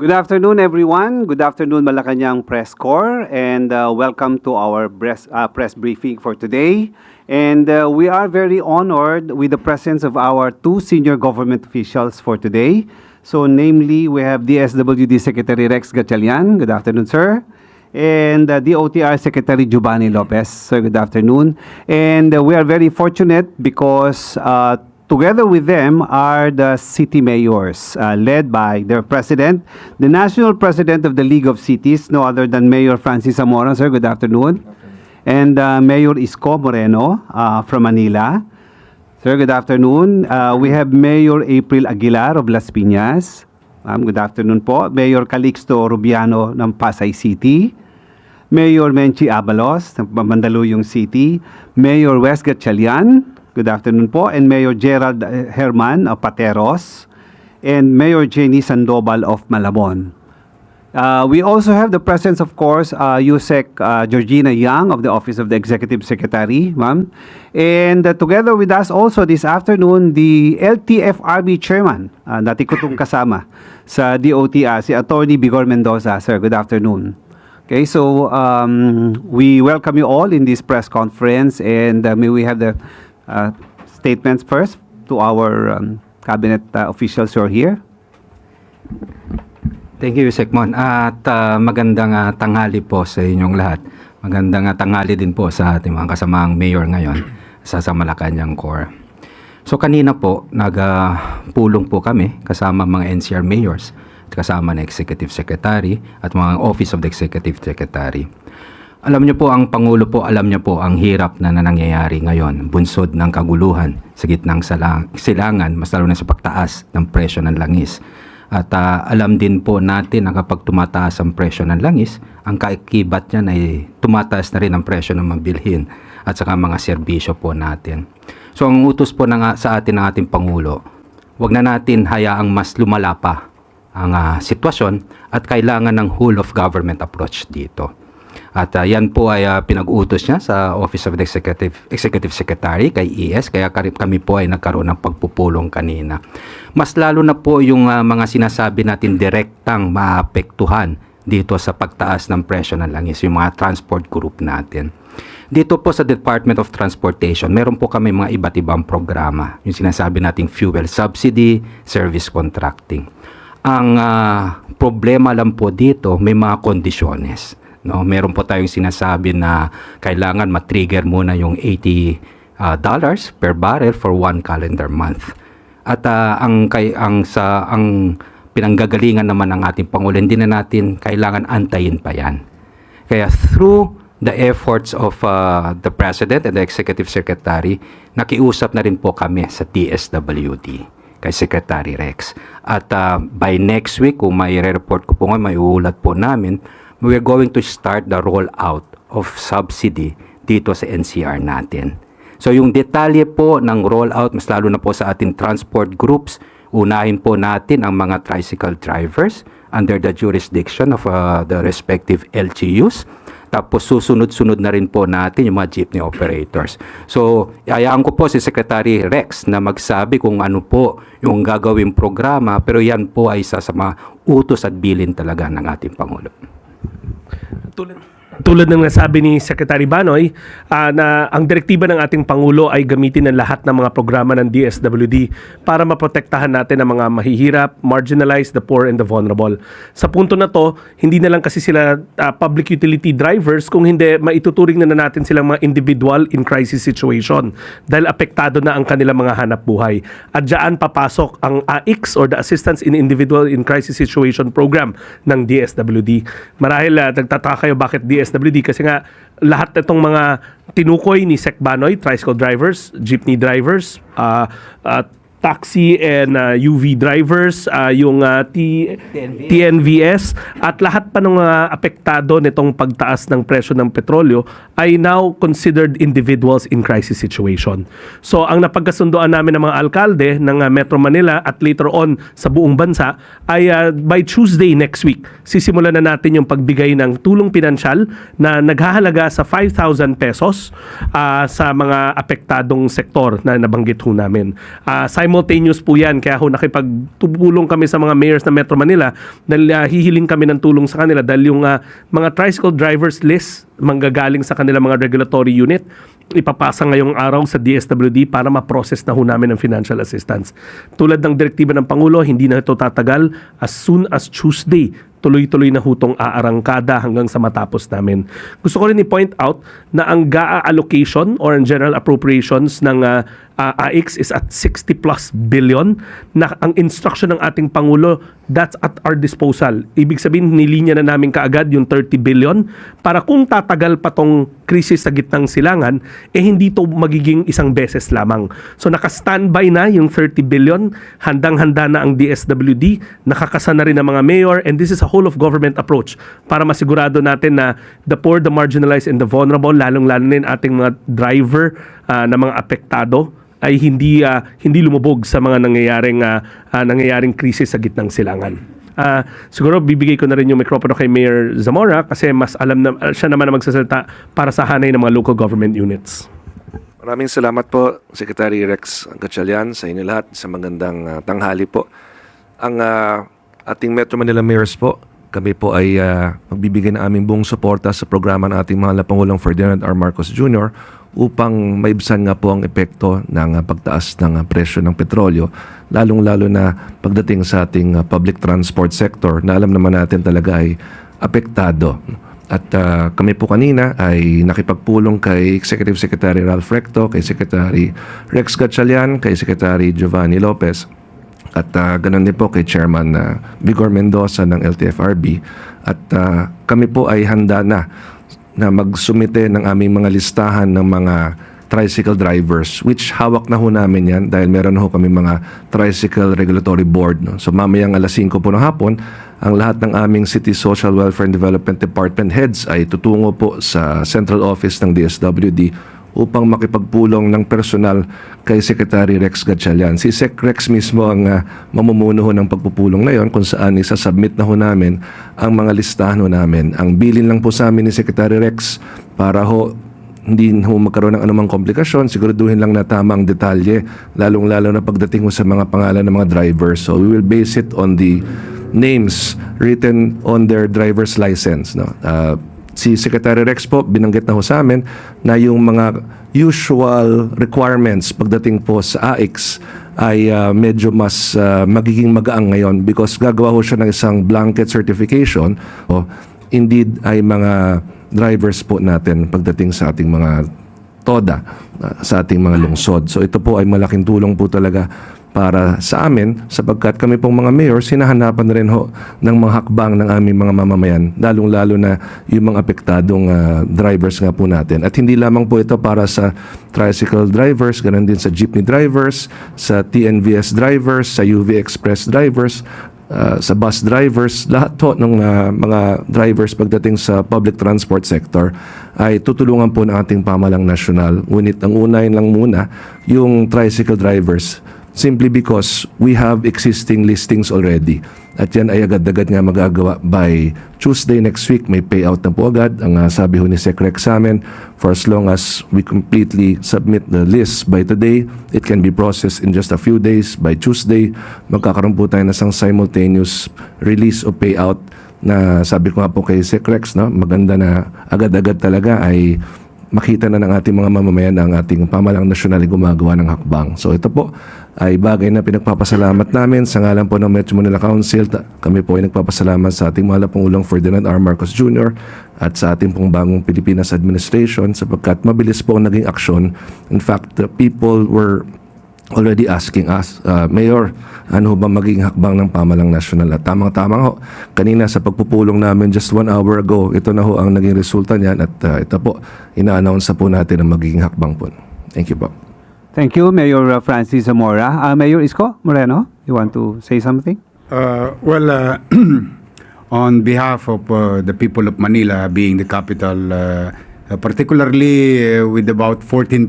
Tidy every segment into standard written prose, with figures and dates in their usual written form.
Good afternoon, everyone. Good afternoon, Malacanang Press Corps, and welcome to our press briefing for today. And we are very honored with the presence of our two senior government officials for today. So, namely, we have DSWD Secretary Rex Gatchalian. Good afternoon, sir. And DOTR Secretary Giovanni Lopez. Sir, good afternoon. And we are very fortunate because together with them are the city mayors, led by their president, the national president of the League of Cities, no other than Mayor Francis Zamora. Sir, good afternoon. And Mayor Isko Moreno from Manila. Sir, good afternoon. We have Mayor April Aguilar of Las Piñas. Good afternoon po. Mayor Calixto Rubiano ng Pasay City. Mayor Menchi Abalos ng Mandaluyong City. Mayor Wes Gatchalian. Good afternoon po. And Mayor Gerald Herman of Pateros. And Mayor Jenny Sandoval of Malabon. We also have the presence, of course, Yusek Georgina Yang of the Office of the Executive Secretary, ma'am. And together with us also this afternoon, the LTFRB Chairman, dati ko itong kasama sa DOTR, si Attorney Bigor Mendoza. Sir, good afternoon. Okay, so we welcome you all in this press conference, and may we have the statements first to our cabinet officials who are here. Thank you, Sekmon. At magandang tanghali po sa inyong lahat. Magandang tanghali din po sa ating mga kasamaang mayor ngayon sa Malacanang Corps. So kanina po, nagpulong po kami kasama mga NCR mayors, kasama na Executive Secretary at mga Office of the Executive Secretary. Alam niyo po, ang Pangulo po, alam niyo po ang hirap na nangyayari ngayon, bunsod ng kaguluhan sa gitnang silangan, mas lalo na sa pagtaas ng presyo ng langis. At alam din po natin na kapag tumataas ang presyo ng langis, ang kaikibat niyan ay tumataas na rin ang presyo ng mga bilhin at saka mga serbisyo po natin. So ang utos po sa atin ng ating Pangulo, wag na natin hayaang mas lumala pa ang sitwasyon at kailangan ng whole of government approach dito. At yan po ay pinag-utos niya sa Office of the Executive Secretary kay ES, kaya kami po ay nagkaroon ng pagpupulong kanina. Mas lalo na po yung mga sinasabi natin direktang maapektuhan dito sa pagtaas ng presyo ng langis, yung mga transport group natin. Dito po sa Department of Transportation, meron po kami mga iba't ibang programa, yung sinasabi nating fuel subsidy, service contracting. Ang problema lang po dito, may mga kondisyones. No, meron po tayong sinasabi na kailangan matrigger muna yung $80 per barrel for 1 calendar month. At ang pinanggagalingan naman ng ating Pangulo, hindi na natin kailangan antayin pa yan. Kaya through the efforts of the President and the Executive Secretary, nakiusap na rin po kami sa DSWD kay Secretary Rex. At by next week, kung may report ko po nga, may uulat po namin, we are going to start the rollout of subsidy dito sa NCR natin. So yung detalye po ng rollout, mas lalo na po sa ating transport groups, unahin po natin ang mga tricycle drivers under the jurisdiction of the respective LGUs. Tapos susunod-sunod na rin po natin yung mga jeepney operators. So, hayaan ko po si Secretary Rex na magsabi kung ano po yung gagawing programa, pero yan po ay isa sa mga utos at bilin talaga ng ating Pangulo. Tulad ng nasabi ni Secretary Banoy, na ang direktiba ng ating Pangulo ay gamitin ng lahat ng mga programa ng DSWD para maprotektahan natin ang mga mahihirap, marginalized, the poor, and the vulnerable. Sa punto na to, hindi na lang kasi sila public utility drivers, kung hindi maituturing na natin silang mga individual in crisis situation dahil apektado na ang kanilang mga hanap buhay. At dyan papasok ang AICS or the Assistance in Individual in Crisis Situation Program ng DSWD. Marahil nagtataka kayo bakit DSWD, kasi nga lahat itong mga tinukoy ni Sec Banoy, tricycle drivers, jeepney drivers, taxi and UV drivers, yung TNVS at lahat pa ng apektado nitong pagtaas ng presyo ng petrolyo ay now considered individuals in crisis situation. So ang napagkasundoan namin ng mga alkalde ng Metro Manila at later on sa buong bansa ay by Tuesday next week, sisimulan na natin yung pagbigay ng tulong pinansyal na naghahalaga sa 5,000 pesos sa mga apektadong sektor na nabanggit ho namin. simultaneous po yan. Kaya ho nakipagtulong kami sa mga mayors ng Metro Manila dahil hihiling kami ng tulong sa kanila dahil yung mga tricycle drivers list manggagaling sa kanila mga regulatory unit ipapasa ngayong araw sa DSWD para ma-process na ho namin ng financial assistance. Tulad ng direktiba ng Pangulo, hindi na ito tatagal. As soon as Tuesday, tuloy-tuloy na hutong aarangkada hanggang sa matapos namin. Gusto ko rin i-point out na ang GAA allocation or ang general appropriations ng AIX is at 60 plus billion na ang instruction ng ating Pangulo, that's at our disposal. Ibig sabihin, nilinya na namin kaagad yung 30 billion para kung tatagal pa tong krisis sa gitnang silangan, hindi to magiging isang beses lamang. So naka-standby na yung 30 billion, handang-handa na ang DSWD, nakakasa na rin ang mga mayor, and this is a whole of government approach para masigurado natin na the poor, the marginalized, and the vulnerable, lalong-lalo na yung ating mga driver na mga apektado, ay hindi lumubog sa mga nangyayaring krisis sa gitnang silangan. Siguro bibigay ko na rin yung mikropono kay Mayor Zamora kasi mas alam na siya naman na magsasalita para sa hanay ng mga local government units. Maraming salamat po, Secretary Rex Gatchalian, sa inyo lahat. Sa magandang tanghali po. Ang ating Metro Manila Mayors po, kami po ay magbibigay ng aming buong suporta sa programa ng ating mahal na Pangulong Ferdinand R. Marcos Jr. upang maibsan nga po ang epekto ng pagtaas ng presyo ng petrolyo, lalong-lalo na pagdating sa ating public transport sector na alam naman natin talaga ay apektado. At kami po kanina ay nakipagpulong kay Executive Secretary Ralph Recto, kay Secretary Rex Gatchalian, kay Secretary Giovanni Lopez, at ganun din po kay Chairman Vigor Mendoza ng LTFRB. At kami po ay handa na magsumite ng aming mga listahan ng mga tricycle drivers, which hawak na ho namin yan dahil meron ho kami mga tricycle regulatory board. No? So mamayang 5:00 po ng hapon, ang lahat ng aming City Social Welfare and Development Department heads ay tutungo po sa central office ng DSWD upang makipagpulong ng personal kay Secretary Rex Gatchalian. Si Sec Rex mismo ang mamumuno ho ng pagpupulong na yon kung saan isasubmit na ho namin ang mga listahan ho namin. Ang bilin lang po sa amin ni Secretary Rex para ho hindi ho magkaroon ng anumang komplikasyon, siguraduhin lang na tama ang detalye, lalong-lalo na pagdating ho sa mga pangalan ng mga drivers. So we will base it on the names written on their driver's license. No? Si Secretary Rex po, binanggit na ho sa amin na yung mga usual requirements pagdating po sa AIX ay medyo mas magiging magaang ngayon because gagawa ho siya ng isang blanket certification. Indeed ay mga drivers po natin pagdating sa ating mga TODA, sa ating mga lungsod. So ito po ay malaking tulong po talaga para sa amin sapagkat kami pong mga mayor sinahanapan rin ho ng mga hakbang ng aming mga mamamayan, lalong-lalo na yung mga apektadong drivers nga po natin. At hindi lamang po ito para sa tricycle drivers, ganoon din sa jeepney drivers, sa TNVS drivers, sa UV Express drivers, sa bus drivers, lahat to ng mga drivers pagdating sa public transport sector ay tutulungan po ng ating pamahalang nasyonal. Ngunit ang unahin lang muna yung tricycle drivers simply because we have existing listings already. At yan ay agad-agad nga magagawa by Tuesday next week. May payout na po agad. Ang sabi ho ni Sec Rex sa amin, for as long as we completely submit the list by today, it can be processed in just a few days. By Tuesday, magkakaroon po tayo ng isang simultaneous release o payout na sabi ko nga po kay Sec Rex, no? Maganda na agad-agad talaga ay makita na ng ating mga mamamayan na ang ating pamahalang nasyonal ay gumagawa ng hakbang. So ito po ay bagay na pinagpapasalamat namin sa ngalan po ng Metro Manila Council. Kami po ay nagpapasalamat sa ating mahal na Pangulong Ferdinand R. Marcos Jr. at sa ating pong bagong Pilipinas Administration sapagkat mabilis po ang naging aksyon. In fact, the people were already asking us, Mayor, ano ba maging hakbang ng pamahalang nasyonal? At tamang-tama ho, kanina sa pagpupulong namin just 1 hour ago, ito na ho ang naging resulta niyan at ito po, ina-announce po natin ang magiging hakbang po. Thank you po. Thank you, Mayor Francis Zamora. Mayor Isko Moreno, you want to say something? On behalf of the people of Manila being the capital, particularly with about 14,000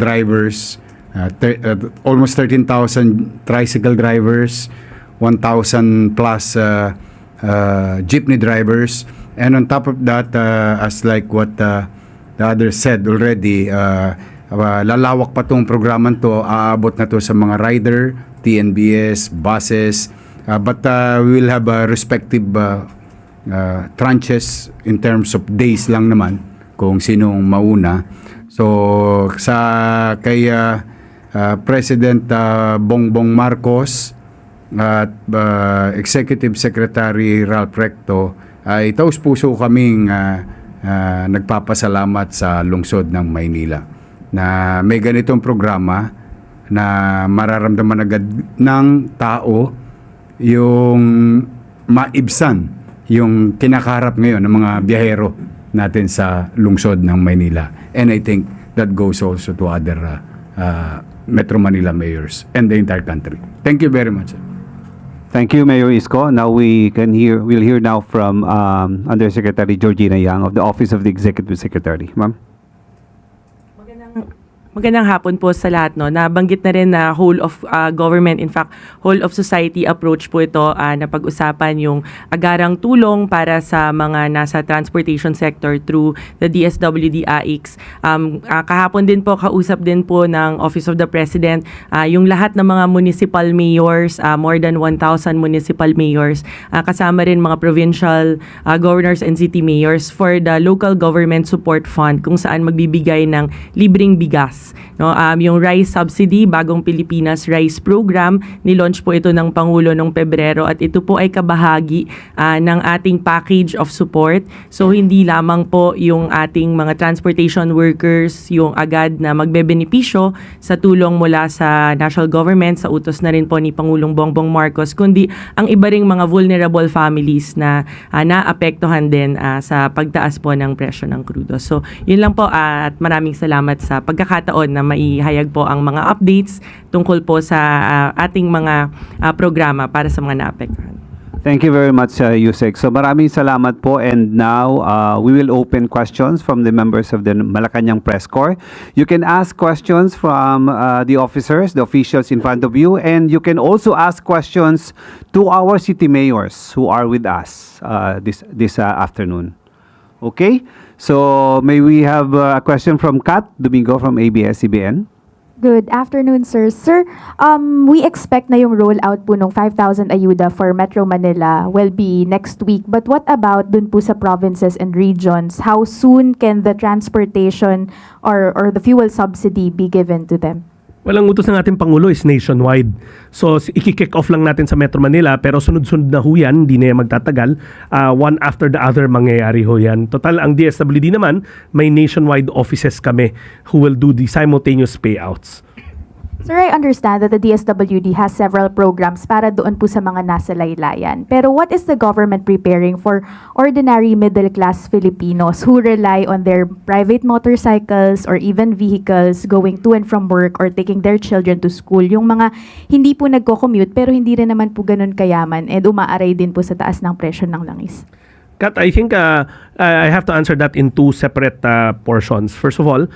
drivers, almost 13,000 tricycle drivers, 1,000 plus jeepney drivers, and on top of that, as like what the others said already, lalawak pa tong programang to, aabot na to sa mga rider, TNBS, buses, but we will have respective tranches in terms of days lang naman kung sinong mauna. So kay President Bongbong Marcos at Executive Secretary Ralph Recto ay taus-puso kaming nagpapasalamat sa lungsod ng Maynila na may ganitong programa na mararamdaman agad ng tao yung maibsan yung kinakaharap ngayon ng mga biyahero natin sa lungsod ng Maynila. And I think that goes also to other Metro Manila mayors and the entire country. Thank you very much. Thank you, Mayor Isko. Now we'll hear now from Undersecretary Georgina Yang of the Office of the Executive Secretary. Ma'am? Magandang hapon po sa lahat. No? Nabanggit na rin na whole of government, in fact, whole of society approach po ito na pag-usapan yung agarang tulong para sa mga nasa transportation sector through the DSWD AIX. Kahapon din po, kausap din po ng Office of the President yung lahat ng mga municipal mayors, more than 1,000 municipal mayors, kasama rin mga provincial governors and city mayors for the Local Government Support Fund kung saan magbibigay ng libreng bigas. No, yung rice subsidy, Bagong Pilipinas Rice Program, nilaunch po ito ng Pangulo noong Pebrero at ito po ay kabahagi ng ating package of support. So hindi lamang po yung ating mga transportation workers yung agad na magbebenepisyo sa tulong mula sa national government, sa utos na rin po ni Pangulong Bongbong Marcos, kundi ang iba ring mga vulnerable families na naapektuhan din sa pagtaas po ng presyo ng krudo. So yun lang po at maraming salamat sa pagkakataon na maihayag po ang mga updates tungkol po sa ating mga programa para sa mga naapektuhan. Thank you very much, Yusek. So maraming salamat po, and now we will open questions from the members of the Malacanang Press Corps. You can ask questions from the officers, the officials in front of you, and you can also ask questions to our city mayors who are with us this afternoon. Okay? So may we have a question from Kat Domingo from ABS-CBN? Good afternoon, sir. Sir, we expect na yung rollout po ng 5,000 ayuda for Metro Manila will be next week. But what about dun po sa provinces and regions? How soon can the transportation or the fuel subsidy be given to them? Well, ang utos ng ating Pangulo is nationwide. So, i-kick off lang natin sa Metro Manila, pero sunod-sunod na ho yan, hindi na yan magtatagal. One after the other mangyayari ho yan. Total, ang DSWD naman, may nationwide offices kami who will do the simultaneous payouts. Sir, I understand that the DSWD has several programs para doon po sa mga nasa laylayan. Pero what is the government preparing for ordinary middle-class Filipinos who rely on their private motorcycles or even vehicles going to and from work or taking their children to school? Yung mga hindi po nagko-commute pero hindi rin naman po ganun kayaman and umaaray din po sa taas ng presyo ng langis. Kat, I think I have to answer that in two separate portions. First of all,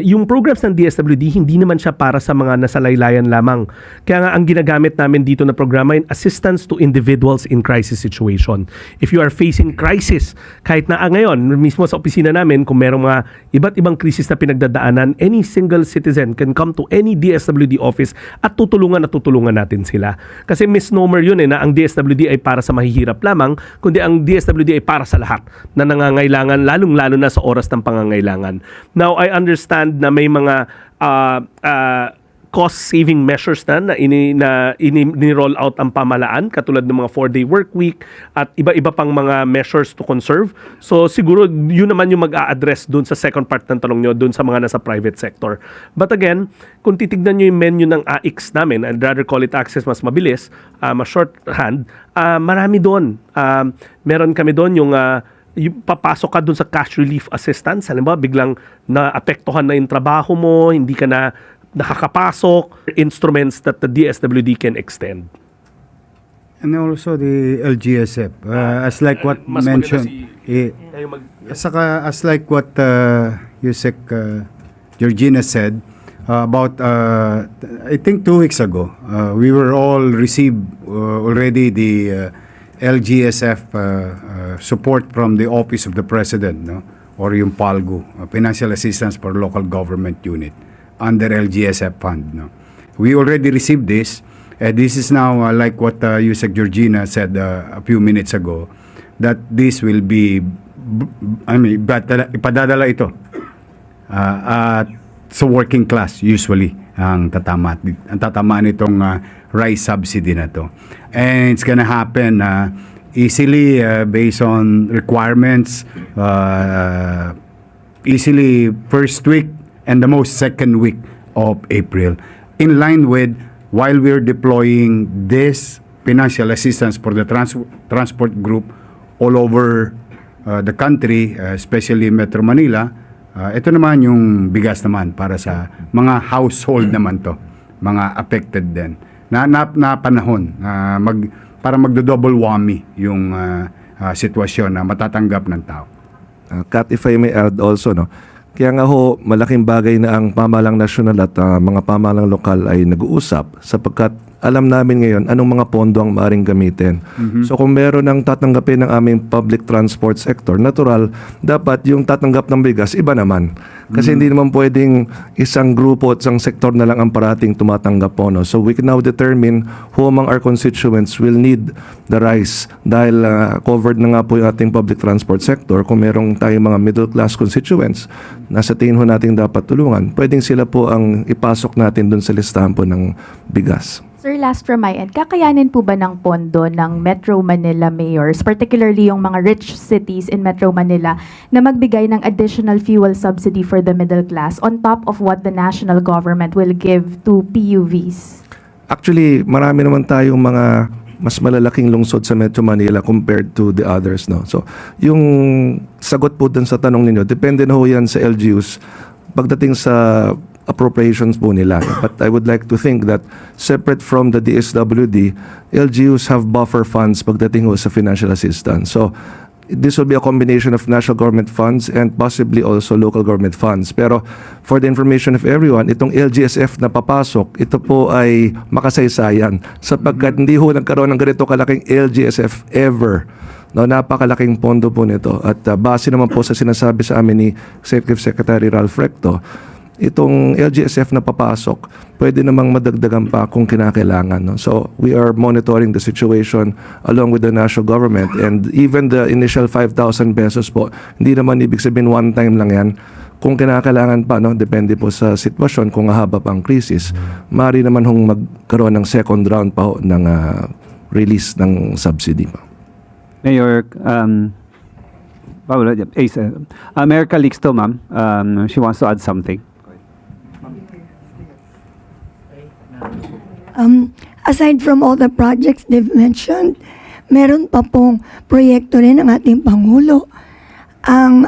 yung programs ng DSWD, hindi naman siya para sa mga nasa laylayan lamang. Kaya nga ang ginagamit namin dito na programa, assistance to individuals in crisis situation. If you are facing crisis, kahit na ngayon, mismo sa opisina namin, kung merong mga iba't ibang krisis na pinagdadaanan, any single citizen can come to any DSWD office at tutulungan natin sila. Kasi misnomer yun na ang DSWD ay para sa mahihirap lamang, kundi ang DSWD ay para sa lahat na nangangailangan, lalong-lalo na sa oras ng pangangailangan. Now, I understand na may mga cost-saving measures na ini-roll out ang pamalaan, katulad ng mga 4-day work week at iba-iba pang mga measures to conserve. So, siguro, yun naman yung mag-a-address dun sa second part ng tanong nyo, dun sa mga nasa private sector. But again, kung titignan nyo yung menu ng AIX namin, I'd rather call it access mas mabilis, mas shorthand, marami doon. Meron kami doon yung papasok ka dun sa cash relief assistance. Halimbawa, biglang naapektuhan na yung trabaho mo, hindi ka na nakakapasok, instruments that the DSWD can extend. And also the LGSF, as like what Mas mentioned, maganda as like what Yusek Georgina said about, I think 2 weeks ago, we were all received already the LGSF support from the Office of the President, no? or yung PALGO, Financial Assistance for Local Government Unit, under LGSF fund. No? We already received this. This is now like what Yusek Georgina said a few minutes ago, that this will be, ipadadala ito at sa working class usually ang tatamaan nitong rice subsidy na to. And it's gonna happen easily based on requirements, easily first week and the most second week of April, in line with while we're deploying this financial assistance for the transport group all over the country, especially Metro Manila. Ito naman yung bigas naman para sa mga household naman to, mga affected din. Na panahon para magdo-double whammy yung sitwasyon na matatanggap ng tao. Kat, if I may add also, no? Kaya nga ho, malaking bagay na ang pamahalang nasyonal at mga pamahalang lokal ay nag-uusap sapagkat alam namin ngayon anong mga pondo ang maaaring gamitin. So kung meron ng tatanggapin ng aming public transport sector, natural, dapat yung tatanggap ng bigas, iba naman. Kasi hindi naman pwedeng isang grupo at isang sektor na lang ang parating tumatanggap po. No? So we can now determine who among our constituents will need the rice dahil covered na nga po yung ating public transport sector. Kung merong tayong mga middle class constituents, nasa tingin ho natin dapat tulungan, pwedeng sila po ang ipasok natin dun sa listahan po ng bigas. Sir, last from my end, kakayanin po ba ng pondo ng Metro Manila mayors, particularly yung mga rich cities in Metro Manila, na magbigay ng additional fuel subsidy for the middle class on top of what the national government will give to PUVs? Actually, marami naman tayong mga mas malalaking lungsod sa Metro Manila compared to the others. No? So, yung sagot po dun sa tanong ninyo, depende na ho yan sa LGUs pagdating sa appropriations po nila. But I would like to think that separate from the DSWD, LGUs have buffer funds pagdating ho sa financial assistance. So, this will be a combination of national government funds and possibly also local government funds. Pero for the information of everyone, itong LGSF na papasok, ito po ay makasaysayan sapagkat hindi ho nagkaroon ng ganito kalaking LGSF ever. No, napakalaking pondo po nito. At base naman po sa sinasabi sa amin ni Executive Secretary Ralph Recto, itong LGSF na papasok, pwede namang madagdagan pa kung kinakailangan. No? So, we are monitoring the situation along with the national government, and even the initial 5,000 pesos po, hindi naman ibig sabihin one time lang yan. Kung kinakailangan pa, no? Depende po sa sitwasyon, kung hahaba pa ang krisis, maaari naman hong magkaroon ng second round pa ho ng release ng subsidy pa. Mayor, Mayor Calixto, ma'am, she wants to add something. Aside from all the projects they've mentioned, meron pa pong proyekto rin ng ating Pangulo. Ang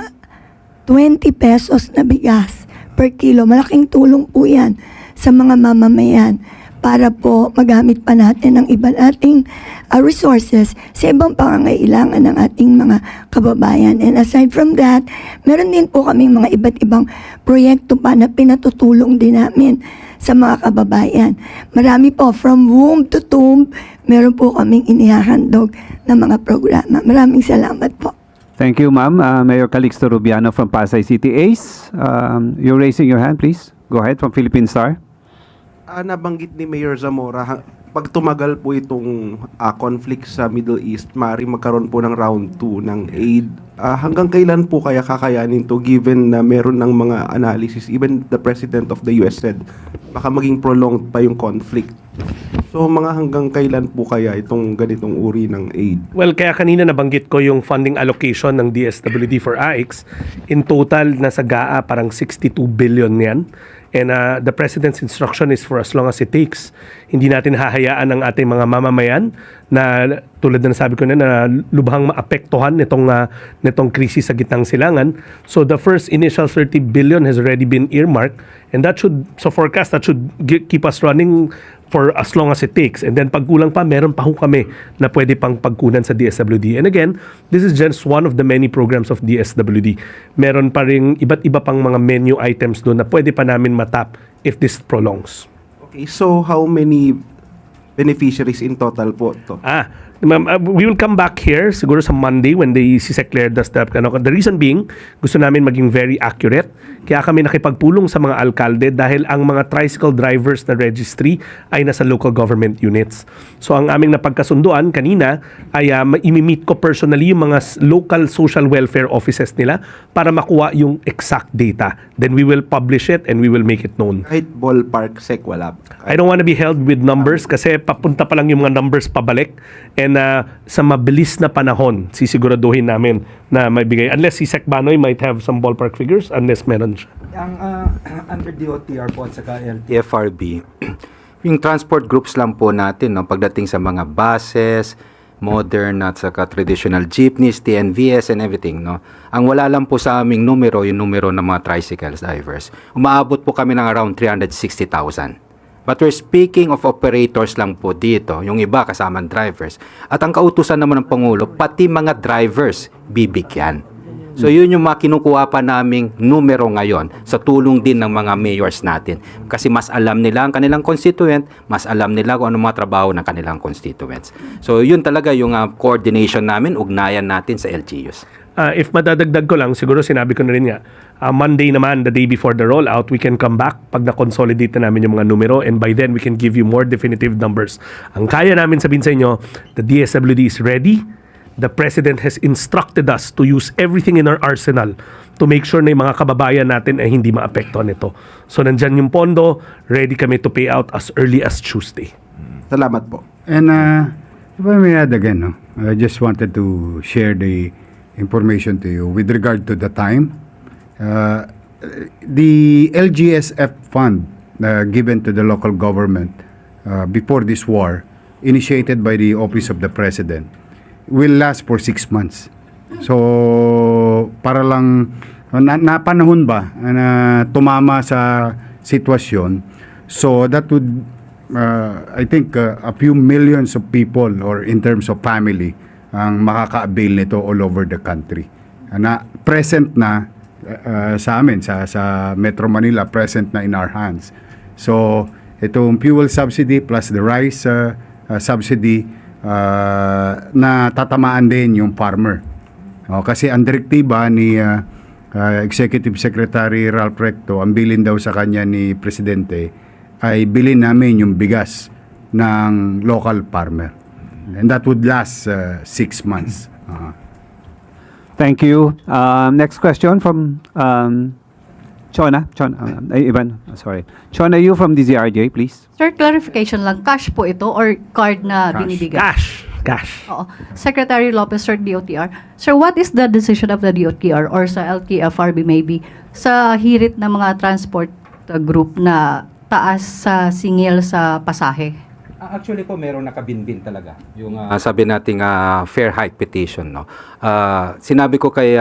20 pesos na bigas per kilo, malaking tulong po yan sa mga mamamayan para po magamit pa natin ang iba nating resources sa ibang pangangailangan ng ating mga kababayan. And aside from that, meron din po kaming mga iba't ibang proyekto pa na pinatutulong din namin sa mga kababayan. Marami po, from womb to tomb, meron po kaming inihahandog na mga programa. Maraming salamat po. Thank you, ma'am. Mayor Calixto Rubiano from Pasay City. Ace, you're raising your hand, please. Go ahead, from Philippine Star. Nabanggit ni Mayor Zamora, pag tumagal po itong conflict sa Middle East, maaaring magkaroon po ng round 2 ng aid. Hanggang kailan po kaya kakayanin to, given na meron ng mga analysis, even the President of the US said, baka maging prolonged pa yung conflict. So mga hanggang kailan po kaya itong ganitong uri ng aid? Well, kaya kanina nabanggit ko yung funding allocation ng DSWD for AICS. In total, nasa GAA parang 62 billion yan. And the President's instruction is for as long as it takes. Hindi natin hahayaan ang ating mga mamamayan na tulad na sabi ko na lubhang maapektuhan nitong krisis sa gitnang silangan. So the first initial 30 billion has already been earmarked, and that should, so forecast, that should keep us running for as long as it takes. And then pagkulang pa, meron pa ho kami na pwede pang pagkunan sa DSWD. And again, this is just one of the many programs of DSWD. Meron pa rin iba't iba pang mga menu items doon na pwede pa namin matap if this prolongs. Okay, so how many beneficiaries in total po to? We will come back here siguro sa Monday when si Sec Claire does the reason being, gusto namin maging very accurate. Kaya kami nakipagpulong sa mga alkalde dahil ang mga tricycle drivers na registry ay nasa local government units. So ang aming napagkasunduan kanina ay imi-meet ko personally yung mga local social welfare offices nila para makuha yung exact data. Then we will publish it and we will make it known. Kahit ballpark, Sec, wala. I don't want to be held with numbers kasi papunta pa lang yung mga numbers pabalik, and sa mabilis na panahon sisiguraduhin namin na maibigay, unless si Sec Banoy might have some ballpark figures, unless meron siya. Ang under DOTR po at saka LTFRB, yung transport groups lang po natin, no, pagdating sa mga buses, modern at saka traditional jeepneys, TNVS and everything, no. Ang wala lang po sa aming numero, yung numero ng mga tricycle drivers. Umaabot po kami ng around 360,000. But we're speaking of operators lang po dito, yung iba kasamang drivers. At ang kautusan naman ng Pangulo, pati mga drivers bibigyan. So yun yung mga kinukuha pa naming numero ngayon sa tulong din ng mga mayors natin. Kasi mas alam nila ang kanilang constituent, mas alam nila kung ano mga trabaho ng kanilang constituents. So yun talaga yung coordination namin, ugnayan natin sa LGUs. If madadagdag ko lang, siguro sinabi ko na rin nga, Monday naman, the day before the rollout, we can come back pag na-consolidate na namin yung mga numero, and by then we can give you more definitive numbers. Ang kaya namin sabihin sa inyo, the DSWD is ready. The President has instructed us to use everything in our arsenal to make sure na yung mga kababayan natin ay hindi maapektuhan nito. So nandyan yung pondo, ready kami to pay out as early as Tuesday. Salamat po. And if I may add again, no, I just wanted to share the information to you with regard to the time. The LGSF fund given to the local government before this war, initiated by the Office of the President, will last for 6 months. So, para lang, napanahon ba na tumama sa sitwasyon, so that would, I think, a few millions of people, or in terms of family, ang makaka-avail nito all over the country. Na present na sa amin, sa Metro Manila, present na in our hands. So, itong fuel subsidy plus the rice subsidy, na tatamaan din yung farmer. Kasi ang direktiba ni Executive Secretary Ralph Recto, ang bilin daw sa kanya ni Presidente, ay bilin namin yung bigas ng local farmer. And that would last 6 months. Thank you. Next question from Chona. Ivan, sorry. Chona, you from DZRJ, please. Sir, clarification lang. Cash po ito or card na Cash. binibigay? Cash. Oo. Secretary Lopez, Sir, DOTR. Sir, what is the decision of the DOTR or sa LTFRB maybe sa hirit ng mga transport group na taas sa singil sa pasahe? Actually po, merong nakabinbin talaga. Yung sabi nating fair hike petition. No? Sinabi ko kay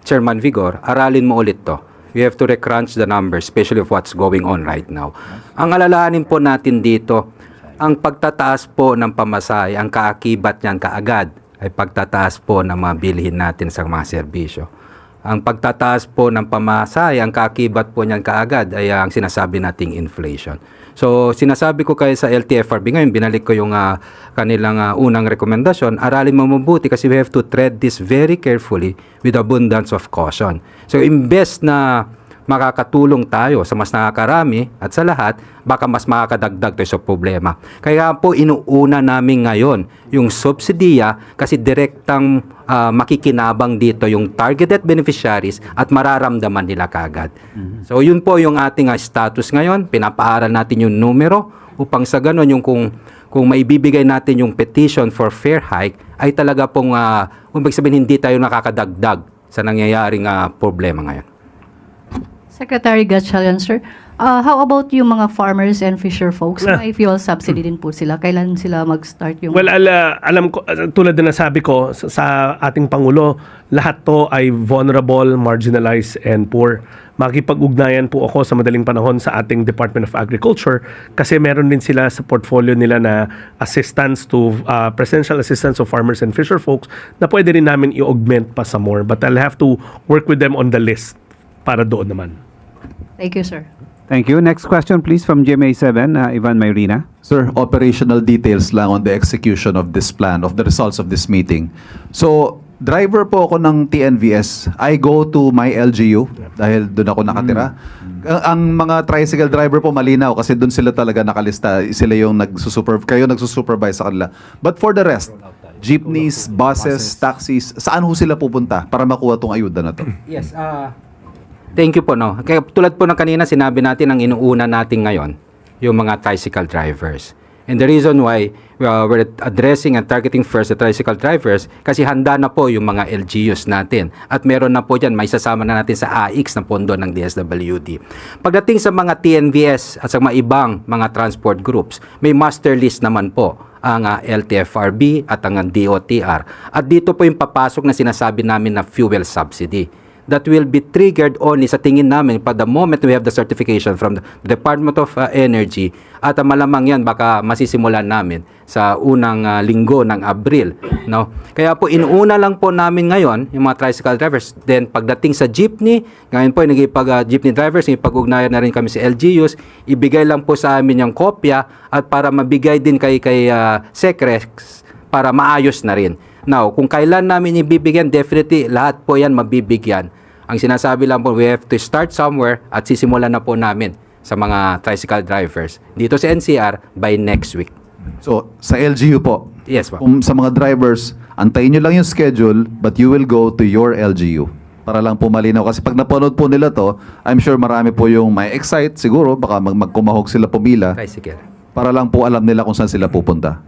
Chairman Vigor, aralin mo ulit to. We have to recrunch the numbers, especially of what's going on right now. Ang alalahanin po natin dito, ang pagtataas po ng pamasahe, ang kaakibat niyan kaagad ay pagtataas po ng mga bilhin natin sa mga serbisyo. Ang pagtataas po ng pamasahe, ang kaakibat po niyan kaagad ay ang sinasabi nating inflation. So, sinasabi ko kayo sa LTFRB ngayon, binalik ko yung kanilang unang rekomendasyon, aralin mo mabuti kasi we have to tread this very carefully with abundance of caution. So, imbes na makakatulong tayo sa mas nakakarami at sa lahat, baka mas makakadagdag tayo sa problema. Kaya po inuuna namin ngayon yung subsidiya kasi direktang makikinabang dito yung targeted beneficiaries at mararamdaman nila kagad. So yun po yung ating status ngayon. Pinapaaral natin yung numero upang sa ganun yung kung maibibigay natin yung petition for fair hike ay talaga pong ibig sabihin hindi tayo nakakadagdag sa nangyayaring problema ngayon. Secretary Gatchalian, sir. How about yung mga farmers and fisher folks? May fuel subsidy din po sila. Kailan sila mag-start yung... Well, alam ko, tulad na nasabi ko sa ating Pangulo, lahat to ay vulnerable, marginalized, and poor. Makipag-ugnayan po ako sa madaling panahon sa ating Department of Agriculture kasi meron din sila sa portfolio nila na assistance to, presidential assistance of farmers and fisher folks na pwede rin namin i-augment pa sa more. But I'll have to work with them on the list para doon naman. Thank you, sir. Thank you. Next question, please, from GMA7, Ivan Mayrina. Sir, operational details lang on the execution of this plan, of the results of this meeting. So, driver po ako ng TNVS. I go to my LGU dahil doon ako nakatira. Ang mga tricycle driver po malinaw kasi doon sila talaga nakalista. Sila yung kayo nagsusupervise sa kanila. But for the rest, jeepneys, buses, taxis, saan ho sila pupunta para makuha tong ayuda na to? Yes, thank you po, no. Kaya tulad po ng kanina, sinabi natin ang inuuna natin ngayon, yung mga tricycle drivers. And the reason why we're addressing and targeting first the tricycle drivers, kasi handa na po yung mga LGUs natin. At meron na po dyan, may sasama na natin sa AX na pondo ng DSWD. Pagdating sa mga TNVS at sa mga ibang mga transport groups, may master list naman po ang LTFRB at ang DOTR. At dito po yung papasok na sinasabi namin na fuel subsidy. That will be triggered only sa tingin namin pa the moment we have the certification from the Department of Energy at malamang yan baka masisimulan namin sa unang linggo ng Abril, no? Kaya po inuuna lang po namin ngayon yung mga tricycle drivers. Then pagdating sa jeepney, ngayon po jeepney drivers, ipag-ugnayan na rin kami sa LGUs, ibigay lang po sa amin yung kopya at para mabigay din kay Secrex para maayos na rin. Now, kung kailan namin ibibigyan, definitely lahat po yan mabibigyan. Ang sinasabi lang po, we have to start somewhere at sisimulan na po namin sa mga tricycle drivers dito sa NCR by next week. So, sa LGU po, Yes, po. kung sa mga drivers, antayin nyo lang yung schedule but you will go to your LGU. Para lang po malinaw. Kasi pag napanood po nila to, I'm sure marami po yung may excite siguro, baka magkumahog sila pumila. Tricycle. Para lang po alam nila kung saan sila pupunta.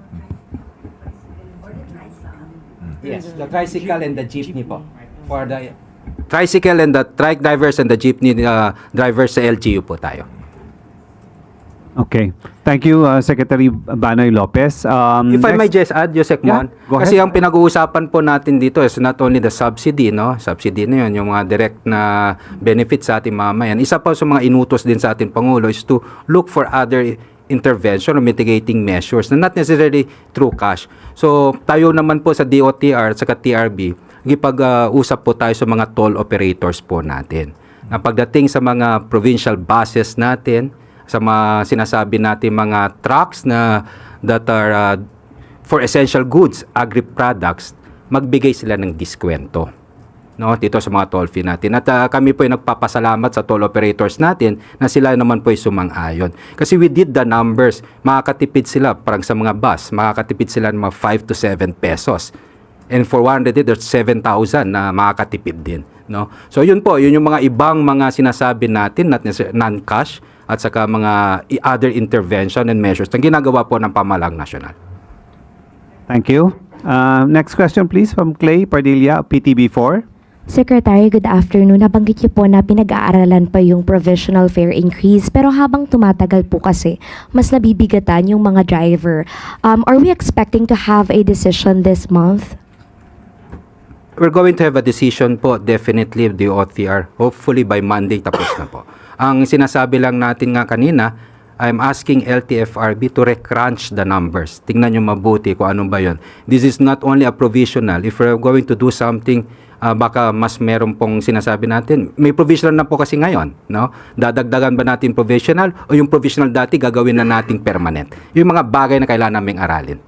Yes, the tricycle and the jeepney po. For the tricycle and the trike drivers and the jeepney drivers sa LGU po tayo. Okay. Thank you, Secretary Banoy Lopez. If I may just add, Yusek Mon, Yeah, go kasi ahead. ang pinag-uusapan po natin dito is not only the subsidy, no? Subsidy na yun, yung mga direct na benefits sa ating mamamayan. Isa pa sa mga inutos din sa ating Pangulo is to look for other intervention or mitigating measures na not necessarily through cash. So, tayo naman po sa DOTR at saka TRB, usap po tayo sa mga toll operators po natin. Na pagdating sa mga provincial buses natin, sa mga sinasabi natin mga trucks na that are for essential goods, agri-products, magbigay sila ng diskwento, no, dito sa mga toll fee natin. At kami po ay nagpapasalamat sa toll operators natin na sila naman po ay sumang-ayon. Kasi we did the numbers, makakatipid sila, parang sa mga bus, makakatipid sila ng mga 5 to 7 pesos. And for 100, there's 7,000 na makakatipid din, no? So yun po, yun yung mga ibang mga sinasabi natin, not necessarily non-cash, at saka mga other intervention and measures na ginagawa po ng Pamahalang Nasyonal. Thank you. Next question, please, from Clay Pardilla, PTB4. Secretary, good afternoon. Nabanggit niyo po na pinag-aaralan pa yung provisional fare increase pero habang tumatagal po kasi, mas nabibigatan yung mga driver. Are we expecting to have a decision this month? We're going to have a decision po, definitely, the OTR. Hopefully by Monday tapos na po. Ang sinasabi lang natin nga kanina, I'm asking LTFRB to recrunch the numbers. Tingnan nyo mabuti kung ano ba yun. This is not only a provisional. If we're going to do something, baka mas meron pong sinasabi natin. May provisional na po kasi ngayon, no? Dadagdagan ba natin provisional o yung provisional dati gagawin na nating permanent? Yung mga bagay na kailangan naming aralin.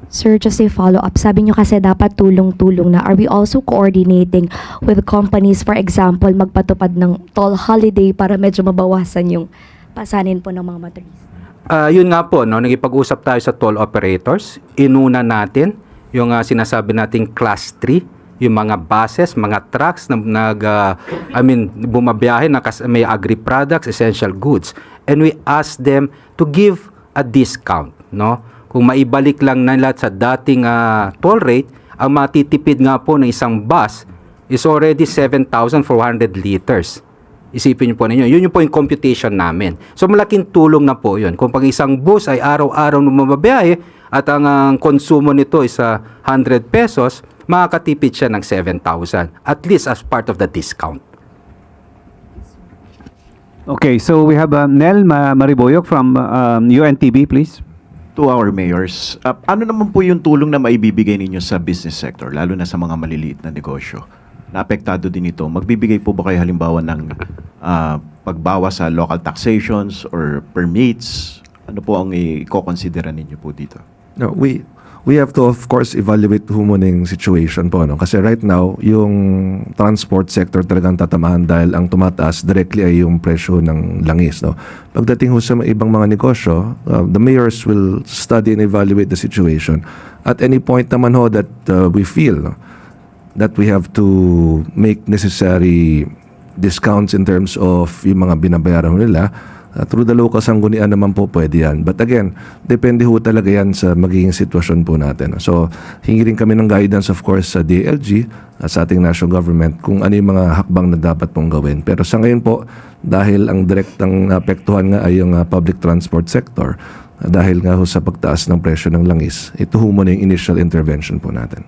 Sir, just a follow-up. Sabi niyo kasi dapat tulong-tulong na. Are we also coordinating with companies, for example, magpatupad ng toll holiday para medyo mabawasan yung pasanin po ng mga motorista? Yun nga po, no, nagipag-usap tayo sa toll operators. Inuna natin yung sinasabi nating class 3, yung mga buses, mga trucks na bumabiyahe na may agri-products, essential goods. And we ask them to give a discount, no? Kung maibalik lang nila sa dating toll rate, ang matitipid nga po ng isang bus is already 7,400 liters. Isipin niyo po ninyo, yun yung po yung computation namin. So malaking tulong na po yun. Kung pag isang bus ay araw-araw na mababiyahe at ang konsumo nito is 100 pesos, makakatipid siya ng 7,000, at least as part of the discount. Okay, so we have Nel Mariboyok from UNTB, please. To our mayors, ano naman po yung tulong na maibibigay ninyo sa business sector, lalo na sa mga maliliit na negosyo? Naapektado din ito. Magbibigay po ba kayo halimbawa ng pagbawas sa local taxations or permits? Ano po ang i-considera ninyo po dito? No, we have to of course evaluate humuning situation po, no? Kasi right now yung transport sector talagang tatamahan dahil ang tumataas directly ay yung presyo ng langis, no? Pagdating ho sa ibang mga negosyo, the mayors will study and evaluate the situation. At any point naman ho that we feel, no, that we have to make necessary discounts in terms of yung mga binabayaran ho nila, through the local sanggunian naman po pwede yan. But again, depende ho talaga yan sa magiging sitwasyon po natin. So, hingi rin kami ng guidance of course sa DLG, sa ating national government, kung ano yung mga hakbang na dapat pong gawin. Pero sa ngayon po, dahil ang direktang naapektuhan nga ay yung public transport sector, dahil nga ho sa pagtaas ng presyo ng langis, ito ho muna yung initial intervention po natin.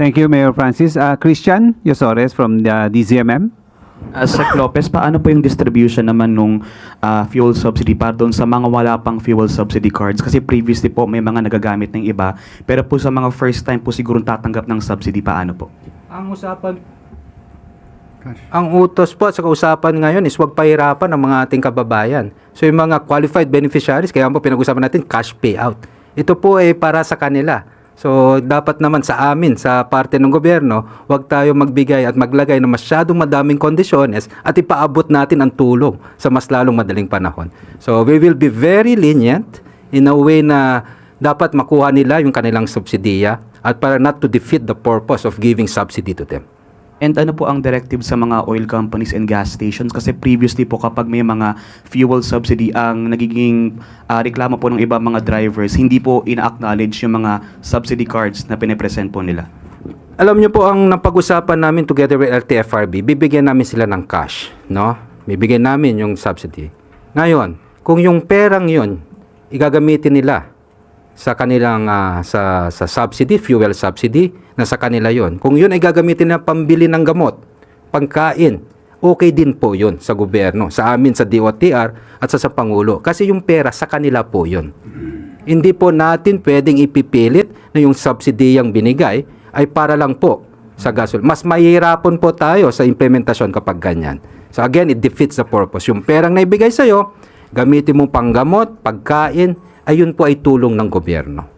Thank you, Mayor Francis. Christian Yosores from the DZMM. Sec Lopez, paano po yung distribution naman nung fuel subsidy para doon sa mga wala pang fuel subsidy cards? Kasi previously po may mga nagagamit ng iba, pero po sa mga first time po siguro tatanggap ng subsidy, paano po? Ang utos po sa kausapan ngayon is huwag pahirapan ng mga ating kababayan. So yung mga qualified beneficiaries, kaya po pinag-usapan natin cash payout. Ito po ay para sa kanila. So dapat naman sa amin, sa parte ng gobyerno, huwag tayo magbigay at maglagay ng masyadong madaming kondisyones at ipaabot natin ang tulong sa mas lalong madaling panahon. So we will be very lenient in a way na dapat makuha nila yung kanilang subsidiya at para not to defeat the purpose of giving subsidy to them. And ano po ang directive sa mga oil companies and gas stations? Kasi previously po kapag may mga fuel subsidy, ang nagiging reklamo po ng iba mga drivers, hindi po ina-acknowledge yung mga subsidy cards na pinipresent po nila. Alam niyo po, ang napag-usapan namin together with LTFRB, bibigyan namin sila ng cash, no? Bibigyan namin yung subsidy. Ngayon, kung yung perang yun, igagamitin nila sa kanilang sa subsidy, fuel subsidy, na sa kanila yon. Kung yun ay gagamitin na pambili ng gamot, pangkain, okay din po yun sa gobyerno, sa amin, sa DOTR at sa Pangulo. Kasi yung pera sa kanila po yun. Hindi po natin pwedeng ipipilit na yung subsidiyang binigay ay para lang po sa gasol. Mas mahihirapan po tayo sa implementasyon kapag ganyan. So again, it defeats the purpose. Yung perang na ibigay sa'yo, gamitin mo panggamot, pagkain, ayun po ay tulong ng gobyerno.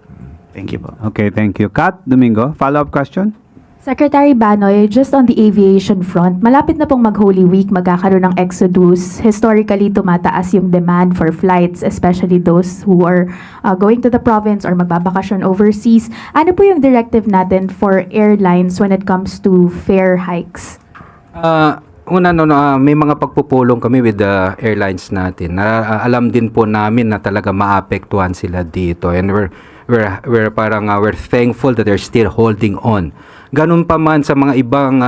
Thank you po. Okay, thank you. Kat Domingo, follow-up question? Secretary Banoy, just on the aviation front, malapit na pong mag-Holy Week, magkakaroon ng exodus. Historically, tumataas yung demand for flights, especially those who are going to the province or magbabakasyon overseas. Ano po yung directive natin for airlines when it comes to fare hikes? May mga pagpupulong kami with the airlines natin. Alam din po namin na talaga maapektuhan sila dito, and we're thankful that they're still holding on. Ganun pa man sa mga ibang,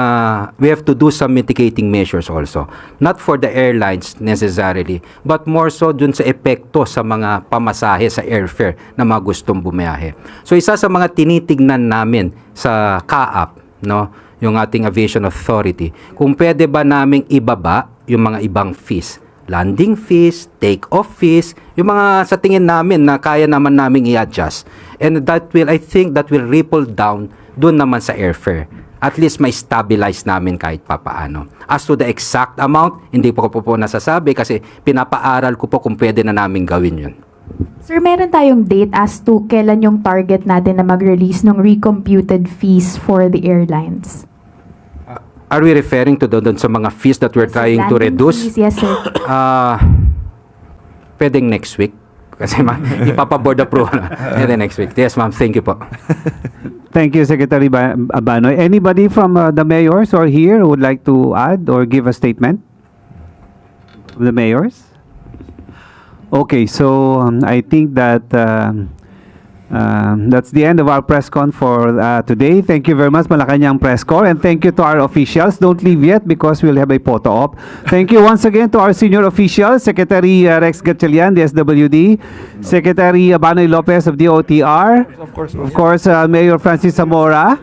we have to do some mitigating measures also. Not for the airlines necessarily, but more so dun sa epekto sa mga pamasahe, sa airfare na mga gustong bumiyahe. So isa sa mga tinitignan namin sa CAAP, no, yung ating Aviation Authority, kung pwede ba naming ibaba yung mga ibang fees. Landing fees, take-off fees, yung mga sa tingin namin na kaya naman naming i-adjust. And I think that will ripple down doon naman sa airfare. At least may stabilize namin kahit papaano. As to the exact amount, hindi po ko po nasasabi kasi pinapaaral ko po kung pwede na namin gawin yun. Sir, meron tayong date as to kailan yung target natin na mag-release ng recomputed fees for the airlines? Are we referring to doon sa mga fees that we're trying to reduce? Fees, yes, sir. Pwedeng next week. Kasi ipapaboard approval. And then next week. Yes, ma'am. Thank you po. Thank you, Secretary Banoy. Anybody from the mayors or here who would like to add or give a statement? The mayors? Okay, so I think that that's the end of our press con for today. Thank you very much, Malacanang Press Corps, and thank you to our officials. Don't leave yet because we'll have a photo op. Thank you once again to our senior officials, Secretary Rex Gatchalian, DSWD, Secretary Banoy Lopez of DOTR, of course, Mayor Francis Zamora,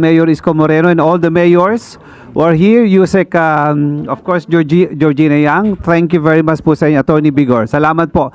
Mayor Isko Moreno, and all the mayors who are here. Yusek, of course, Georgina Yang. Thank you very much po sa inyo, Attorney Bigor. Salamat po.